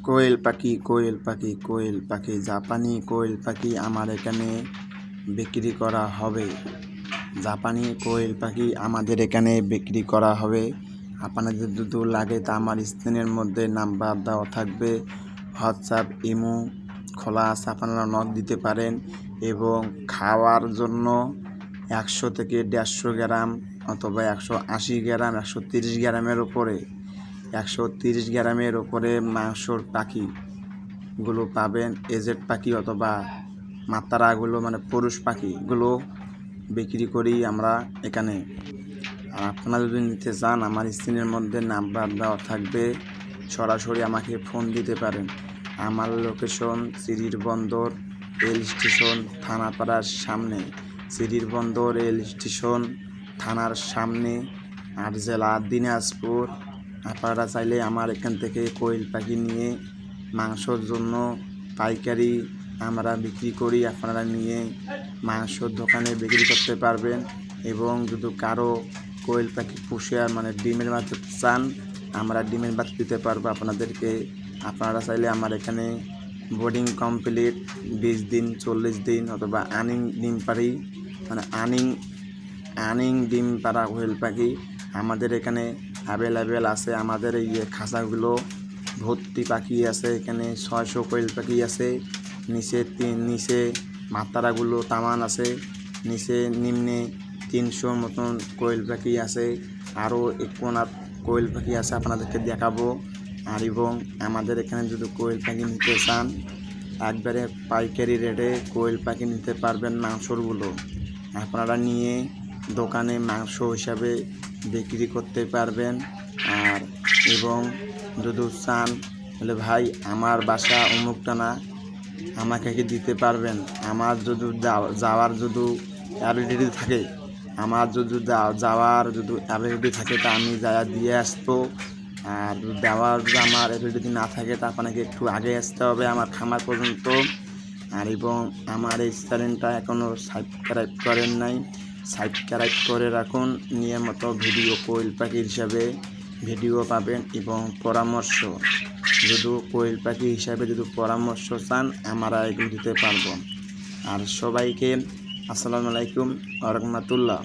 কোয়েল পাখি, কোয়েল পাখি, কোয়েল পাখি, জাপানি কোয়েল পাখি আমার এখানে বিক্রি করা হবে। জাপানি কোয়েল পাখি আমাদের এখানে বিক্রি করা হবে। আপনাদের যদি লাগে তা আমার স্ক্রিনের মধ্যে নাম্বার দেওয়া থাকবে। হোয়াটসঅ্যাপ, ইমো খোলা আছে, আপনারা নক দিতে পারেন। এবং খাওয়ার জন্য 100 থেকে 150 গ্রাম অথবা 180 গ্রাম, 130 গ্রামের উপরে 130 গ্রামের উপরে মাংসর পাখিগুলো পাবেন। এজেড পাখি অথবা মাতারাগুলো মানে পুরুষ পাখিগুলো বিক্রি করি আমরা এখানে। আর আপনারা যদি নিতে চান আমার স্ক্রিনের মধ্যে নাম্বার দেওয়া থাকবে, সরাসরি আমাকে ফোন দিতে পারেন। আমার লোকেশন সিরির বন্দর রেল স্টেশন থানাপাড়ার সামনে, সিরির বন্দর রেল স্টেশন থানার সামনে, আর জেলা দিনাজপুর। আপনারা চাইলে আমার এখান থেকে কোয়েল পাখি নিয়ে মাংসর জন্য পাইকারি আমরা বিক্রি করি, আপনারা নিয়ে মাংসর দোকানে বিক্রি করতে পারবেন। এবং যদি কারো কোয়েল পাখি পুষে মানে ডিমের ভাত চান, আমরা ডিমের ভাত দিতে পারবো আপনাদেরকে। আপনারা চাইলে আমার এখানে বোর্ডিং কমপ্লিট 20 দিন, 40 দিন অথবা আর্নিং ডিম পারি মানে আর্নিং ডিম পাড়া কোয়েল পাখি আমাদের এখানে অ্যাভেলেবেল আছে। আমাদের এই খাঁচাগুলো ভর্তি পাখি আছে, এখানে 600 কোয়েল পাখি আছে। নিচে মাতারাগুলো তামান আছে, নিম্নে 300 মতন কোয়েল পাখি আছে। আরও কোনা কোয়েল পাখি আছে, আপনাদেরকে দেখাবো। আর এবং আমাদের এখানে যদি কোয়েল পাখি নিতে চান একবারে পাইকারি রেটে কোয়েল পাখি নিতে পারবেন। মাংসরগুলো আপনারা নিয়ে দোকানে মাংস হিসাবে বিক্রি করতে পারবেন। আর এবং যদি চান বলে ভাই আমার বাসা অমুকটা না, আমাকে কি দিতে পারবেন? আমার যদি যাওয়ার যদি অ্যাবিলিটি থাকে, আমার যদি যাওয়ার যদি অ্যাবিলিটি থাকে তা আমি যাওয়া দিয়ে আসবো। আর দেওয়ার যদি আমার অ্যাবিলিটি না থাকে তা আপনাকে একটু আগে আসতে হবে আমার খামার পর্যন্ত। আর এবং আমার এই চ্যানেলটা এখনও সাবস্ক্রাইব করেন নাই, সাবস্ক্রাইব করে রাখুন। নিয়মিত ভিডিও কোয়েল পাখির হিসাবে ভিডিও পাবেন এবং পরামর্শ যদি কোয়েল পাখি হিসাবে যদি পরামর্শ চান আমরা এগুলো দিতে পারবো। আর সবাইকে আসসালামু আলাইকুম ওয়া রাহমাতুল্লাহ।